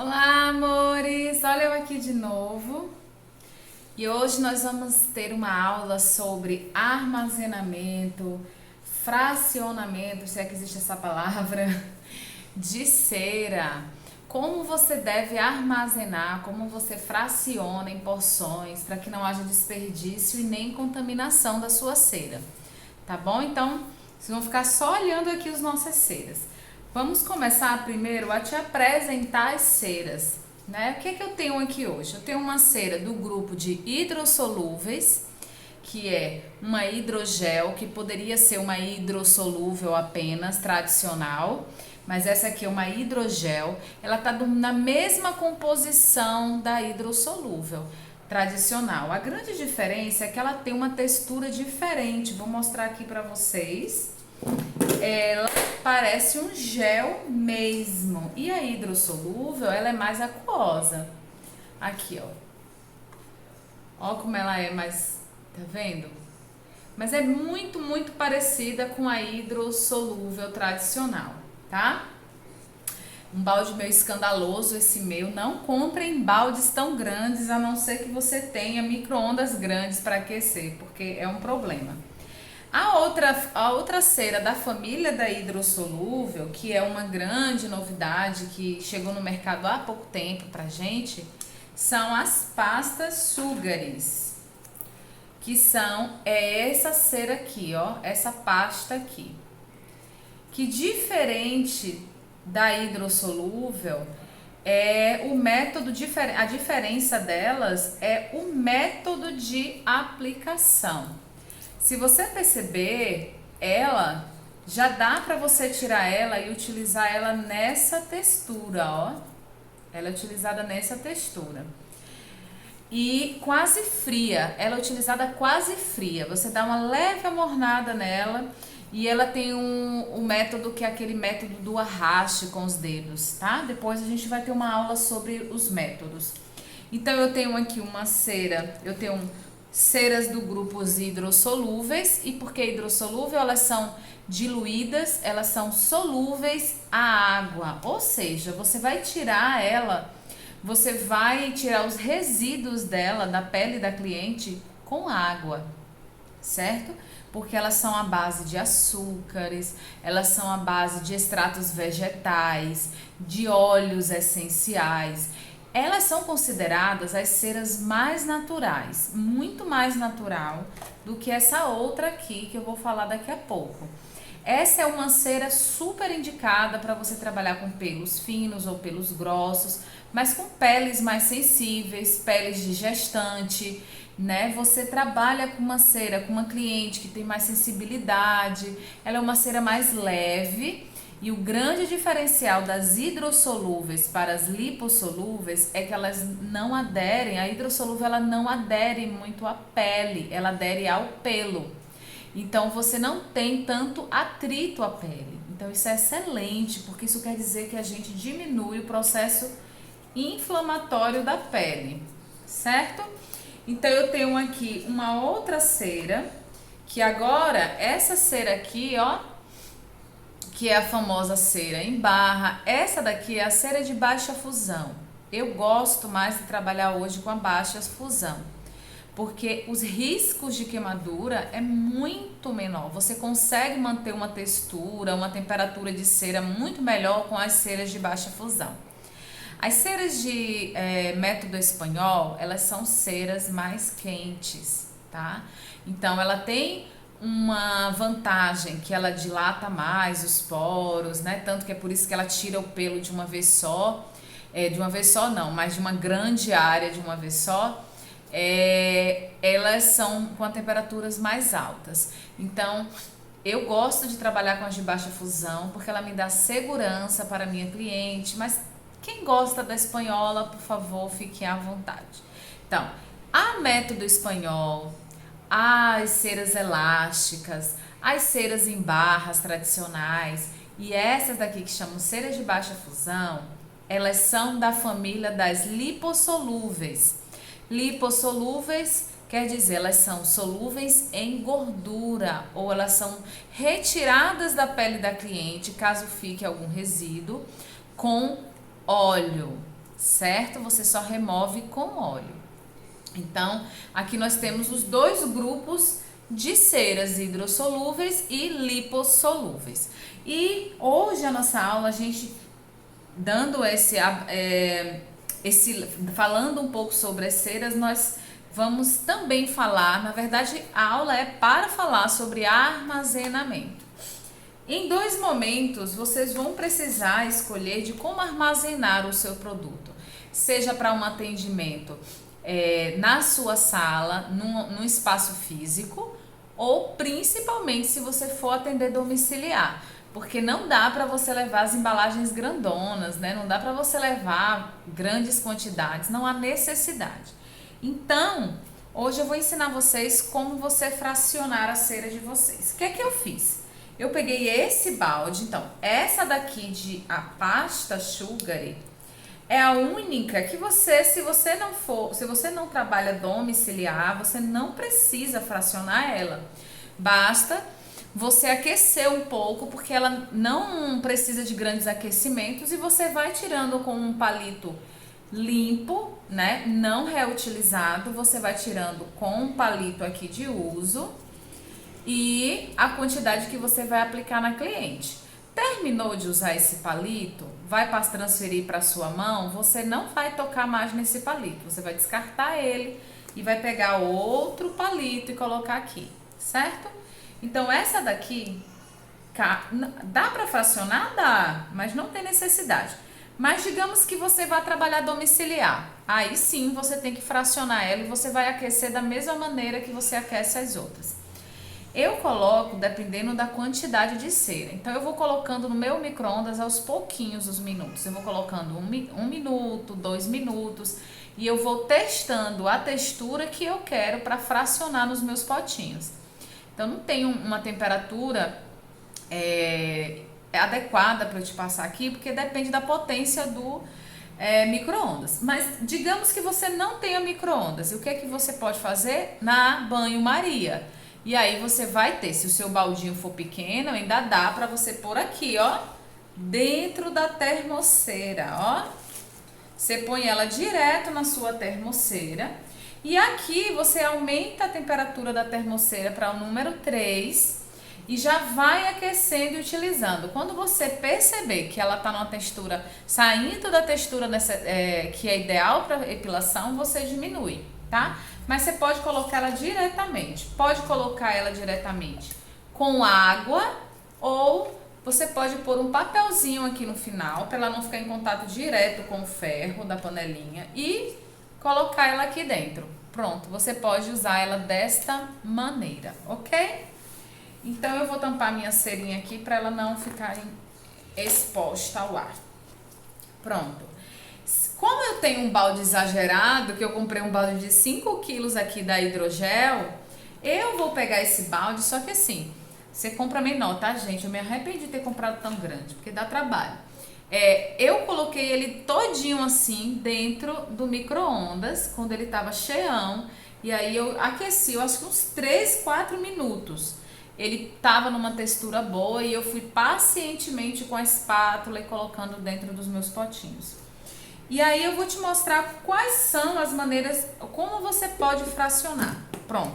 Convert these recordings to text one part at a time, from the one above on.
Olá, amores! Olha eu aqui de novo. E hoje nós vamos ter uma aula sobre armazenamento, fracionamento, se é que existe essa palavra, de cera. Como você deve armazenar, como você fraciona em porções para que não haja desperdício e nem contaminação da sua cera. Tá bom? Então, vocês vão ficar só olhando aqui as nossas ceras. Vamos começar primeiro a te apresentar as ceras, né? O que é que eu tenho aqui hoje? Eu tenho uma cera do grupo de hidrossolúveis, que é uma hidrogel, que poderia ser uma hidrossolúvel apenas, tradicional, mas essa aqui é uma hidrogel, ela tá na mesma composição da hidrossolúvel tradicional. A grande diferença é que ela tem uma textura diferente, vou mostrar aqui para vocês. Ela parece um gel mesmo. E a hidrossolúvel, ela é mais aquosa. Aqui, ó. Ó como ela é mais... Tá vendo? Mas é muito, muito parecida com a hidrossolúvel tradicional, tá? Um balde meio escandaloso esse meu. Não comprem baldes tão grandes, a não ser que você tenha micro-ondas grandes para aquecer, porque é um problema. A outra cera da família da hidrossolúvel, que é uma grande novidade que chegou no mercado há pouco tempo pra gente, são as pastas sugares, que são essa cera aqui, ó, essa pasta aqui. Que diferente da hidrossolúvel, a diferença delas é o método de aplicação. Se você perceber, ela já dá para você tirar ela e utilizar ela nessa textura, ó. Ela é utilizada nessa textura. E quase fria, ela é utilizada quase fria. Você dá uma leve amornada nela e ela tem um método que é aquele método do arraste com os dedos, tá? Depois a gente vai ter uma aula sobre os métodos. Então eu tenho aqui uma cera, eu tenho ceras do grupo hidrossolúveis. E porque hidrossolúvel, elas são diluídas, elas são solúveis à água. Ou seja, você vai tirar ela, você vai tirar os resíduos dela, da pele da cliente, com água, certo? Porque elas são à base de açúcares, elas são à base de extratos vegetais, de óleos essenciais. Elas são consideradas as ceras mais naturais, muito mais natural do que essa outra aqui que eu vou falar daqui a pouco. Essa é uma cera super indicada para você trabalhar com pelos finos ou pelos grossos, mas com peles mais sensíveis, peles de gestante, né? Você trabalha com uma cera, com uma cliente que tem mais sensibilidade, ela é uma cera mais leve. E o grande diferencial das hidrossolúveis para as lipossolúveis é que elas não aderem, a hidrossolúvel ela não adere muito à pele, ela adere ao pelo. Então você não tem tanto atrito à pele. Então isso é excelente, porque isso quer dizer que a gente diminui o processo inflamatório da pele, certo? Então eu tenho aqui uma outra cera, que agora essa cera aqui, ó, que é a famosa cera em barra. Essa daqui é a cera de baixa fusão. Eu gosto mais de trabalhar hoje com a baixa fusão, porque os riscos de queimadura é muito menor. Você consegue manter uma textura, uma temperatura de cera muito melhor com as ceras de baixa fusão. As ceras de método espanhol, elas são ceras mais quentes, tá? Então ela tem uma vantagem que ela dilata mais os poros, né? Tanto que é por isso que ela tira o pelo de uma vez só, de uma vez só não, mas de uma grande área de uma vez só. Elas são com temperaturas mais altas. Então, eu gosto de trabalhar com as de baixa fusão porque ela me dá segurança para a minha cliente, mas quem gosta da espanhola, por favor, fique à vontade. Então, a método espanhol, as ceras elásticas, as ceras em barras tradicionais e essas daqui que chamam ceras de baixa fusão, elas são da família das lipossolúveis. Lipossolúveis quer dizer, elas são solúveis em gordura ou elas são retiradas da pele da cliente, caso fique algum resíduo, com óleo, certo? Você só remove com óleo. Então, aqui nós temos os dois grupos de ceras hidrossolúveis e lipossolúveis. E hoje a nossa aula, a gente dando falando um pouco sobre as ceras, nós vamos também falar, na verdade a aula é para falar sobre armazenamento. Em 2 momentos, vocês vão precisar escolher de como armazenar o seu produto, seja para um atendimento na sua sala, num espaço físico, ou principalmente se você for atender domiciliar, porque não dá para você levar as embalagens grandonas, né? Não dá para você levar grandes quantidades, não há necessidade. Então, hoje eu vou ensinar vocês como você fracionar a cera de vocês. O que é que eu fiz? Eu peguei esse balde, então, essa daqui de a pasta Sugary é a única que se você não trabalha domiciliar, você não precisa fracionar ela. Basta você aquecer um pouco, porque ela não precisa de grandes aquecimentos, e você vai tirando com um palito limpo, né, não reutilizado, você vai tirando com um palito aqui de uso e a quantidade que você vai aplicar na cliente. Terminou de usar esse palito, vai para transferir para sua mão, você não vai tocar mais nesse palito, você vai descartar ele e vai pegar outro palito e colocar aqui, certo? Então, essa daqui, dá para fracionar? Dá, mas não tem necessidade. Mas digamos que você vai trabalhar domiciliar. Aí sim, você tem que fracionar ela e você vai aquecer da mesma maneira que você aquece as outras. Eu coloco dependendo da quantidade de cera. Então, eu vou colocando no meu micro-ondas aos pouquinhos os minutos. Eu vou colocando um minuto, 2 minutos. E eu vou testando a textura que eu quero para fracionar nos meus potinhos. Então, não tem uma temperatura adequada para eu te passar aqui, porque depende da potência do micro-ondas. Mas digamos que você não tenha micro-ondas. E o que é que você pode fazer? Na banho-maria. E aí você vai ter, se o seu baldinho for pequeno, ainda dá para você pôr aqui, ó, dentro da termoceira, ó. Você põe ela direto na sua termoceira. E aqui você aumenta a temperatura da termoceira para o número 3 e já vai aquecendo e utilizando. Quando você perceber que ela está numa textura, saindo da textura que é ideal para epilação, você diminui, tá? Mas você pode colocar ela diretamente. Pode colocar ela diretamente com água, ou você pode pôr um papelzinho aqui no final para ela não ficar em contato direto com o ferro da panelinha e colocar ela aqui dentro. Pronto, você pode usar ela desta maneira, ok? Então, eu vou tampar minha cerinha aqui para ela não ficar exposta ao ar. Pronto. Como eu tenho um balde exagerado, que eu comprei um balde de 5 quilos aqui da Hidrogel, eu vou pegar esse balde, só que assim, você compra menor, tá, gente? Eu me arrependi de ter comprado tão grande, porque dá trabalho. Eu coloquei ele todinho assim dentro do micro-ondas, quando ele tava cheião, e aí eu aqueci, eu acho que uns 3, 4 minutos. Ele tava numa textura boa e eu fui pacientemente com a espátula e colocando dentro dos meus potinhos. E aí eu vou te mostrar quais são as maneiras, como você pode fracionar. Pronto.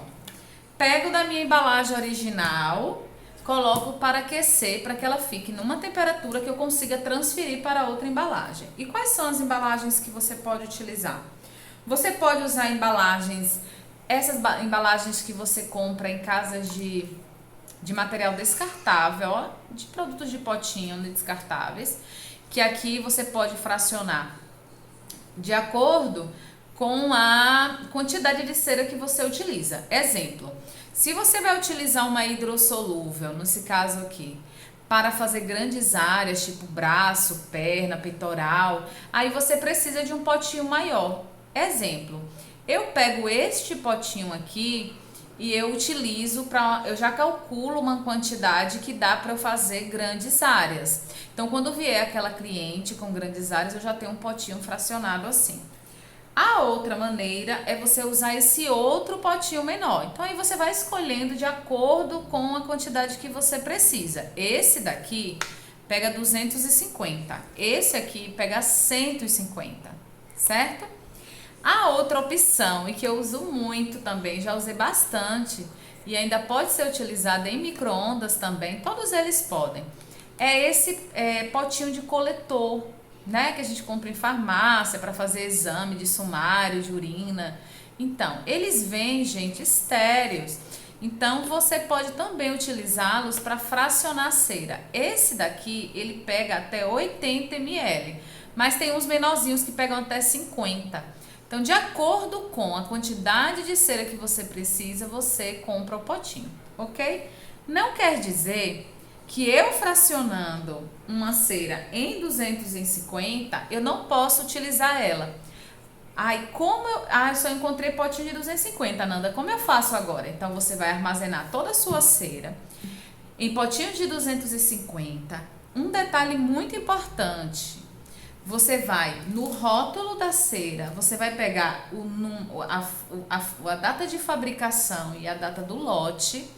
Pego da minha embalagem original, coloco para aquecer, para que ela fique numa temperatura que eu consiga transferir para outra embalagem. E quais são as embalagens que você pode utilizar? Você pode usar embalagens, essas embalagens que você compra em casas de material descartável, ó, de produtos de potinho descartáveis, que aqui você pode fracionar de acordo com a quantidade de cera que você utiliza. Exemplo, se você vai utilizar uma hidrossolúvel, nesse caso aqui, para fazer grandes áreas, tipo braço, perna, peitoral, aí você precisa de um potinho maior. Exemplo, eu pego este potinho aqui e eu utilizo eu já calculo uma quantidade que dá para eu fazer grandes áreas. Então, quando vier aquela cliente com grandes áreas, eu já tenho um potinho fracionado assim. A outra maneira é você usar esse outro potinho menor. Então, aí você vai escolhendo de acordo com a quantidade que você precisa. Esse daqui pega 250. Esse aqui pega 150, certo? A outra opção, e que eu uso muito também, já usei bastante, e ainda pode ser utilizada em micro-ondas também, todos eles podem, é esse potinho de coletor, né, que a gente compra em farmácia para fazer exame de sumário, de urina. Então, eles vêm, gente, estéreos. Então, você pode também utilizá-los para fracionar cera. Esse daqui, ele pega até 80 ml, mas tem uns menorzinhos que pegam até 50. Então, de acordo com a quantidade de cera que você precisa, você compra o potinho, ok? Não quer dizer que eu fracionando uma cera em 250, eu não posso utilizar ela. Eu só encontrei potinho de 250, Nanda. Como eu faço agora? Então, você vai armazenar toda a sua cera em potinhos de 250. Um detalhe muito importante. Você vai no rótulo da cera, você vai pegar a data de fabricação e a data do lote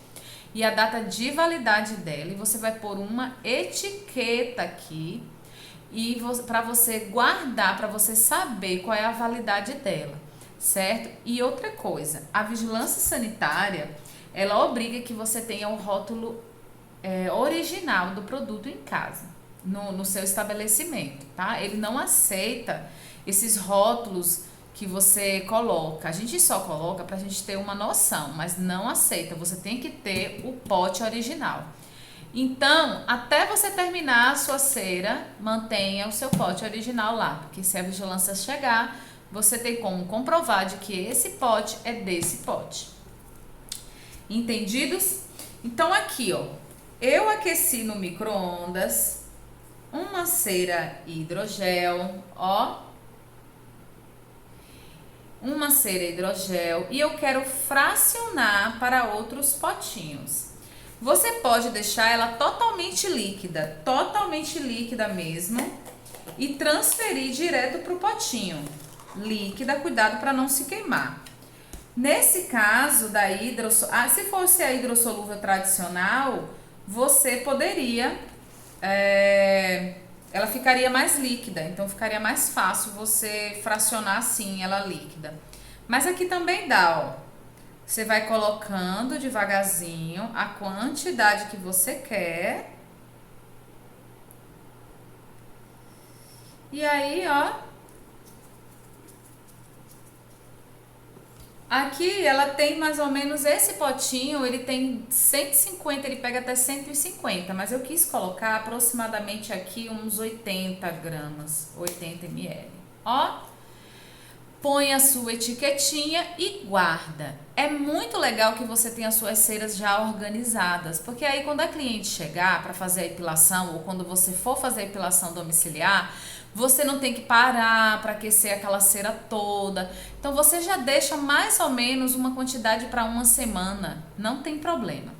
e a data de validade dela, e você vai pôr uma etiqueta aqui e para você guardar, para você saber qual é a validade dela, certo? E outra coisa, a vigilância sanitária, ela obriga que você tenha o rótulo original do produto em casa, no seu estabelecimento, tá? Ele não aceita esses rótulos que você coloca. A gente só coloca pra gente ter uma noção, mas não aceita. Você tem que ter o pote original. Então, até você terminar a sua cera, mantenha o seu pote original lá, porque se a vigilância chegar, você tem como comprovar de que esse pote é desse pote. Entendidos? Então, aqui, ó, eu aqueci no micro-ondas uma cera hidrogel, ó, uma cera hidrogel, e eu quero fracionar para outros potinhos. Você pode deixar ela totalmente líquida mesmo, e transferir direto para o potinho. Líquida, cuidado para não se queimar. Nesse caso da se fosse a hidrossolúvel tradicional, você poderia, ela ficaria mais líquida, então ficaria mais fácil você fracionar assim ela líquida. Mas aqui também dá, ó. Você vai colocando devagarzinho a quantidade que você quer. E aí, ó. Aqui ela tem mais ou menos esse potinho, ele tem 150, ele pega até 150, mas eu quis colocar aproximadamente aqui uns 80 gramas, 80 ml. Ó. Põe a sua etiquetinha e guarda. É muito legal que você tenha as suas ceras já organizadas, porque aí quando a cliente chegar para fazer a epilação, ou quando você for fazer a epilação domiciliar, você não tem que parar para aquecer aquela cera toda. Então você já deixa mais ou menos uma quantidade para uma semana, não tem problema.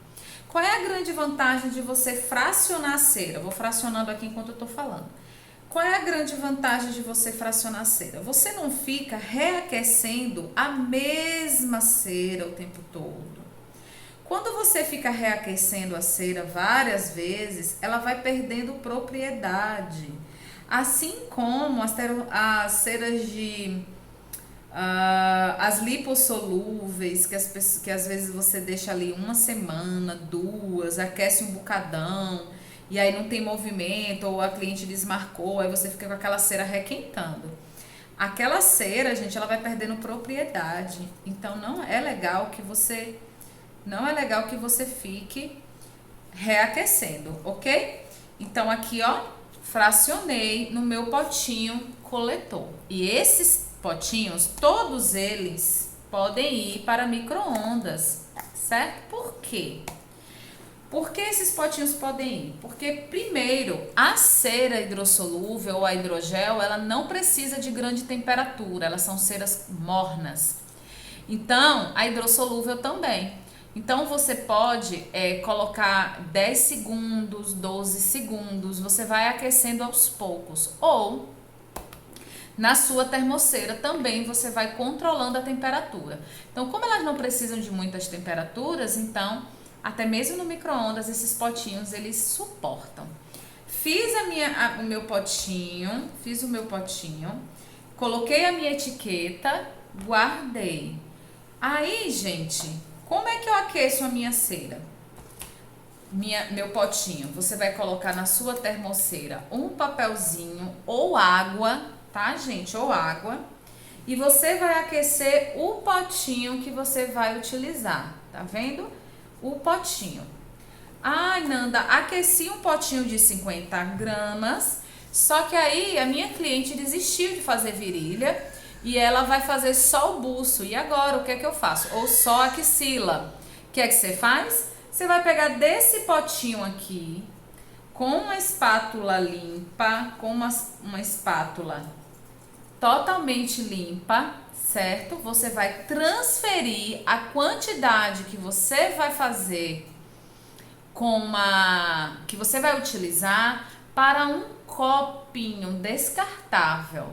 Qual é a grande vantagem de você fracionar a cera? Vou fracionando aqui enquanto eu estou falando. Qual é a grande vantagem de você fracionar a cera? Você não fica reaquecendo a mesma cera o tempo todo. Quando você fica reaquecendo a cera várias vezes, ela vai perdendo propriedade. Assim como as ceras as lipossolúveis, que às vezes você deixa ali uma semana, duas, aquece um bocadão, e aí não tem movimento, ou a cliente desmarcou, aí você fica com aquela cera requentando. Aquela cera, gente, ela vai perdendo propriedade. Então não é legal que você fique reaquecendo, ok? Então aqui, ó, fracionei no meu potinho coletor. E esses potinhos, todos eles podem ir para micro-ondas, certo? Por quê? Por que esses potinhos podem ir? Porque, primeiro, a cera hidrossolúvel ou a hidrogel, ela não precisa de grande temperatura, elas são ceras mornas. Então, a hidrossolúvel também. Então, você pode colocar 10 segundos, 12 segundos, você vai aquecendo aos poucos. Ou, na sua termoceira também, você vai controlando a temperatura. Então, como elas não precisam de muitas temperaturas, então, até mesmo no micro-ondas, esses potinhos, eles suportam. Fiz o meu potinho, coloquei a minha etiqueta, guardei. Aí, gente, como é que eu aqueço a minha cera? Meu potinho, você vai colocar na sua termoceira um papelzinho ou água, tá, gente? Ou água. E você vai aquecer o potinho que você vai utilizar, tá vendo? O potinho. Ai, Nanda, aqueci um potinho de 50 gramas, só que aí a minha cliente desistiu de fazer virilha e ela vai fazer só o buço. E agora, o que é que eu faço? Ou só a axila. O que é que você faz? Você vai pegar desse potinho aqui, com uma espátula limpa, com uma espátula totalmente limpa, certo? Você vai transferir a quantidade que você vai fazer que você vai utilizar para um copinho descartável.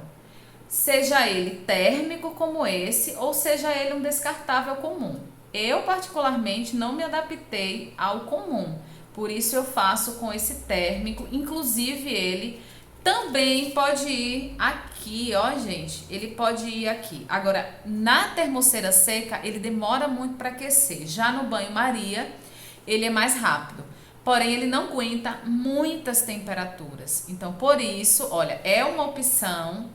Seja ele térmico como esse, ou seja ele um descartável comum. Eu, particularmente, não me adaptei ao comum, por isso eu faço com esse térmico. Inclusive, ele também pode ir aqui, ó, gente. Ele pode ir aqui. Agora, na termoceira seca, ele demora muito para aquecer. Já no banho-maria, ele é mais rápido. Porém, ele não aguenta muitas temperaturas. Então, por isso, olha, é uma opção,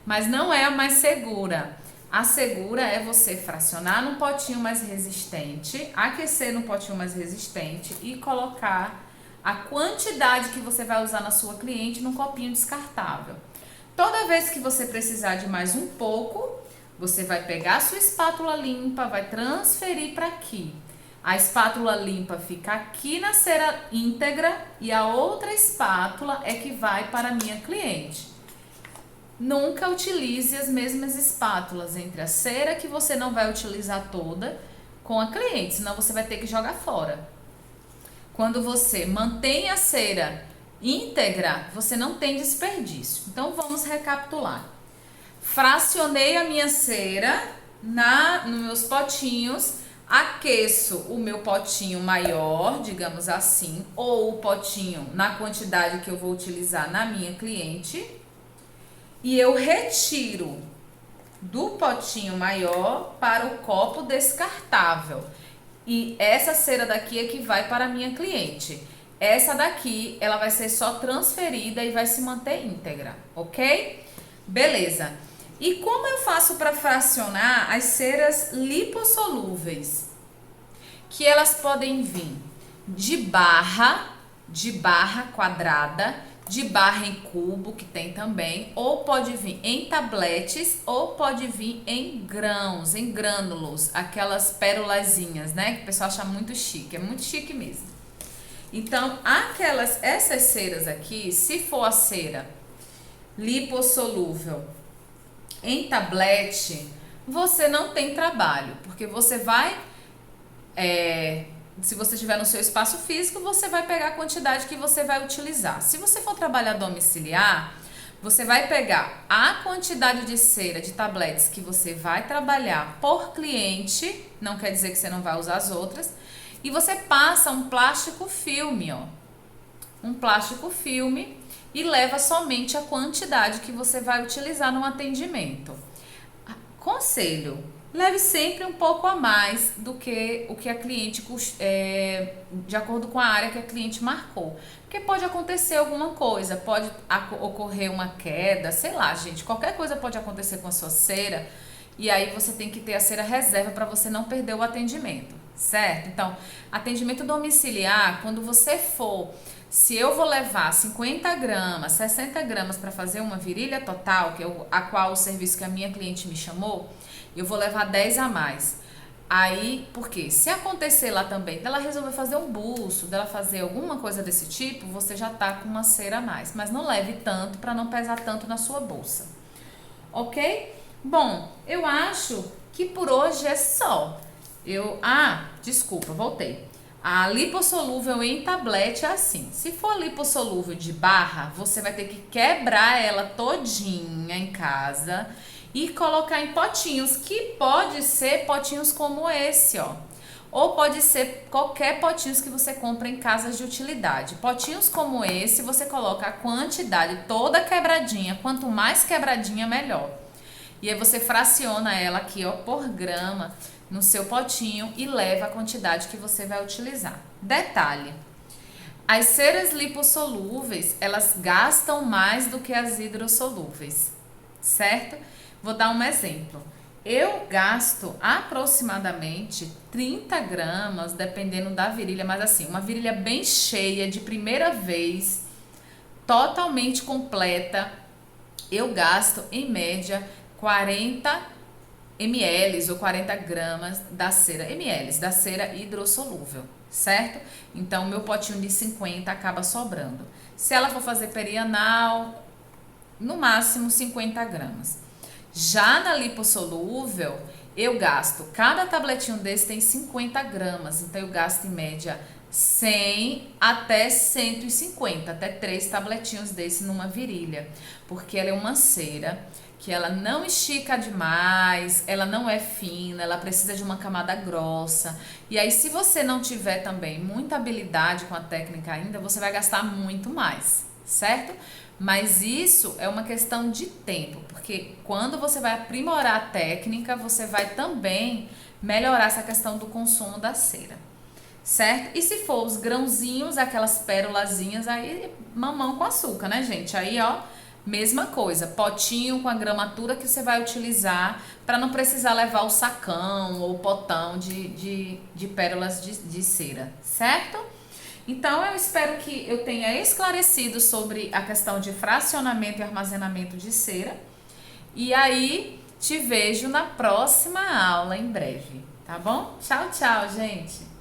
mas não é a mais segura. A segura é você fracionar num potinho mais resistente, aquecer num potinho mais resistente e colocar a quantidade que você vai usar na sua cliente num copinho descartável. Toda vez que você precisar de mais um pouco, você vai pegar a sua espátula limpa, vai transferir para aqui. A espátula limpa fica aqui na cera íntegra e a outra espátula é que vai para a minha cliente. Nunca utilize as mesmas espátulas entre a cera que você não vai utilizar toda com a cliente, senão você vai ter que jogar fora. Quando você mantém a cera íntegra, você não tem desperdício. Então vamos recapitular. Fracionei a minha cera nos meus potinhos, aqueço o meu potinho maior, digamos assim, ou o potinho na quantidade que eu vou utilizar na minha cliente. E eu retiro do potinho maior para o copo descartável. E essa cera daqui é que vai para a minha cliente. Essa daqui, ela vai ser só transferida e vai se manter íntegra, ok? Beleza. E como eu faço para fracionar as ceras lipossolúveis? Que elas podem vir de barra quadrada, de barra em cubo, que tem também, ou pode vir em tabletes, ou pode vir em grãos, em grânulos, aquelas pérolazinhas, né, que o pessoal acha muito chique, é muito chique mesmo. Então, essas ceras aqui, se for a cera lipossolúvel em tablete, você não tem trabalho, porque você vai... se você estiver no seu espaço físico, você vai pegar a quantidade que você vai utilizar. Se você for trabalhar domiciliar, você vai pegar a quantidade de cera de tabletes que você vai trabalhar por cliente, não quer dizer que você não vai usar as outras, e você passa um plástico filme, ó. Um plástico filme e leva somente a quantidade que você vai utilizar no atendimento. Conselho: leve sempre um pouco a mais do que o que a cliente, de acordo com a área que a cliente marcou. Porque pode acontecer alguma coisa, pode ocorrer uma queda, sei lá, gente, qualquer coisa pode acontecer com a sua cera, e aí você tem que ter a cera reserva para você não perder o atendimento, certo? Então, atendimento domiciliar, quando você for, se eu vou levar 50 gramas, 60 gramas para fazer uma virilha total, que é a qual o serviço que a minha cliente me chamou, eu vou levar 10 a mais. Aí, porque se acontecer lá também, dela resolver fazer um buço, dela fazer alguma coisa desse tipo, você já tá com uma cera a mais. Mas não leve tanto para não pesar tanto na sua bolsa. Ok? Bom, eu acho que por hoje é só. Desculpa, voltei. A lipossolúvel em tablete é assim. Se for lipossolúvel de barra, você vai ter que quebrar ela todinha em casa e colocar em potinhos, que pode ser potinhos como esse, ó. Ou pode ser qualquer potinhos que você compra em casas de utilidade. Potinhos como esse, você coloca a quantidade toda quebradinha. Quanto mais quebradinha, melhor. E aí você fraciona ela aqui, ó, por grama no seu potinho e leva a quantidade que você vai utilizar. Detalhe: as ceras lipossolúveis, elas gastam mais do que as hidrossolúveis, certo? Vou dar um exemplo. Eu gasto aproximadamente 30 gramas, dependendo da virilha, mas assim, uma virilha bem cheia, de primeira vez, totalmente completa, eu gasto em média 40 ml ou 40 gramas da cera, ml, da cera hidrossolúvel, certo? Então, meu potinho de 50 acaba sobrando. Se ela for fazer perianal, no máximo 50 gramas. Já na lipossolúvel, eu gasto, cada tabletinho desse tem 50 gramas, então eu gasto em média 100 até 150, até 3 tabletinhos desse numa virilha, porque ela é uma cera que ela não estica demais, ela não é fina, ela precisa de uma camada grossa. E aí, se você não tiver também muita habilidade com a técnica ainda, você vai gastar muito mais, certo? Mas isso é uma questão de tempo, porque quando você vai aprimorar a técnica, você vai também melhorar essa questão do consumo da cera, certo? E se for os grãozinhos, aquelas pérolazinhas, aí mamão com açúcar, né, gente? Aí, ó, mesma coisa, potinho com a gramatura que você vai utilizar para não precisar levar o sacão ou o potão de pérolas de cera, certo? Então, eu espero que eu tenha esclarecido sobre a questão de fracionamento e armazenamento de cera. E aí, te vejo na próxima aula em breve, tá bom? Tchau, tchau, gente!